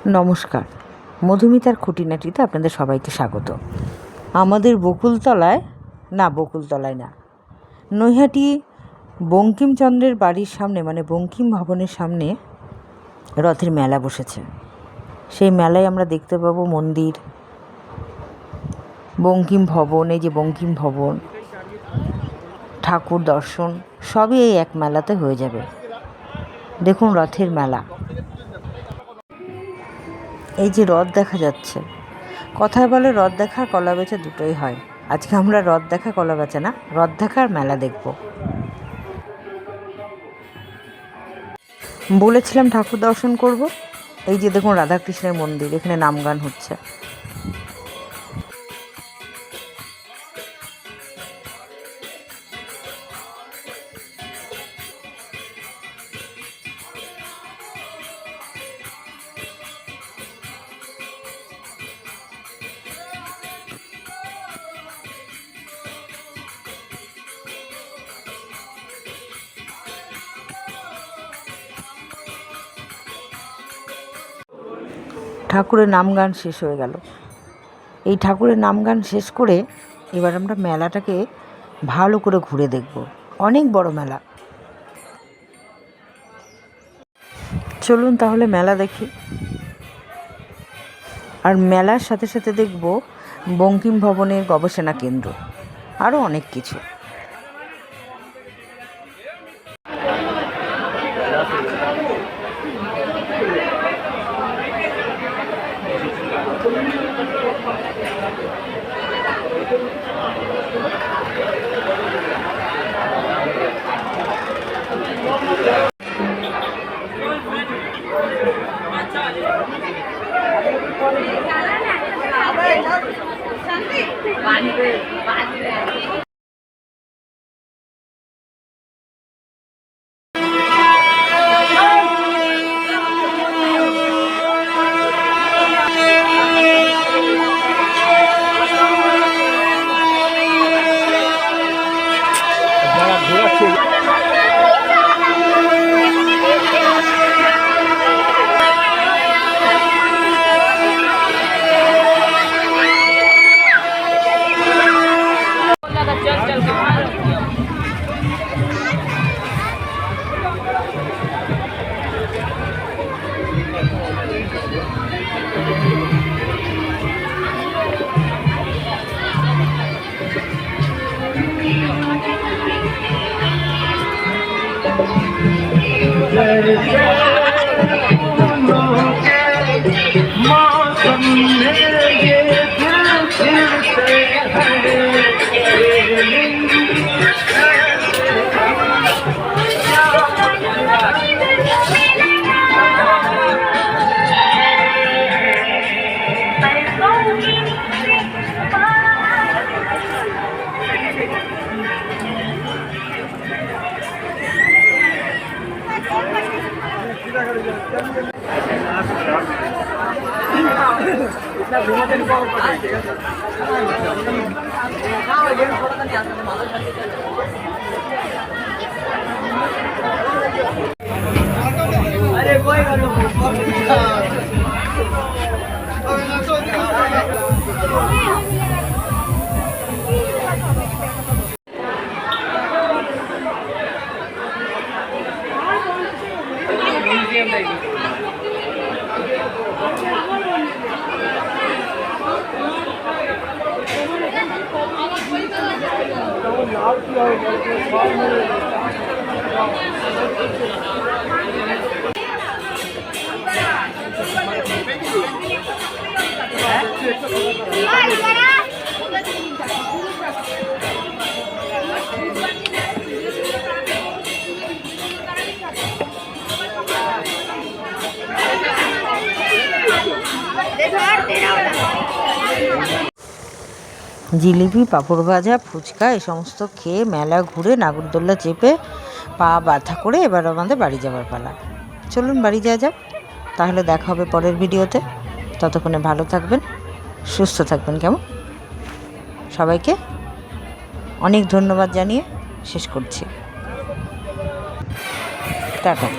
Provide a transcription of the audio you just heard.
নমস্কার, মধুমিতার খুঁটিনাটিতে আপনাদের সবাইকে স্বাগত। আমাদের বকুলতলায় না, নৈহাটি বঙ্কিমচন্দ্রের বাড়ির সামনে, মানে বঙ্কিম ভবনের সামনে রথের মেলা বসেছে। সেই মেলায় আমরা দেখতে পাবো মন্দির, বঙ্কিম ভবন, এই যে বঙ্কিম ভবন, ঠাকুর দর্শন সবই এই এক মেলাতে হয়ে যাবে। দেখুন রথের মেলা, এই যে রথ দেখা যাচ্ছে। কথায় বলে রথ দেখা কলা বেচা দুটোই হয়। আজকে আমরা রথ দেখা কলা বেচা না, রথ দেখা আর মেলা দেখব। বলেছিলাম ঠাকুর দর্শন করব। এই যে দেখুন রাধাকৃষ্ণের মন্দির, এখানে নাম গান হচ্ছে। ঠাকুরের নাম গান শেষ হয়ে গেল। এই ঠাকুরের নাম গান শেষ করে এবার আমরা মেলাটাকে ভালো করে ঘুরে দেখব। অনেক বড় মেলা। চলুন তাহলে মেলা দেখি। আর মেলার সাথে সাথে দেখব বঙ্কিম ভবনের গবেষণা কেন্দ্র, আরও অনেক কিছু। জিলিপি, পাঁপড় ভাজা, ফুচকা এই সমস্ত খেয়ে মেলা ঘুরে নাগরদোল্লা চেপে পা ব্যথা করে এবার আমাদের বাড়ি যাওয়ার পালা। চলুন বাড়ি যাওয়া যাক। তাহলে দেখা হবে পরের ভিডিওতে। ততক্ষণে ভালো থাকবেন, সুস্থ থাকবেন। কেমন? সবাইকে অনেক ধন্যবাদ জানিয়ে শেষ করছি। টাটা।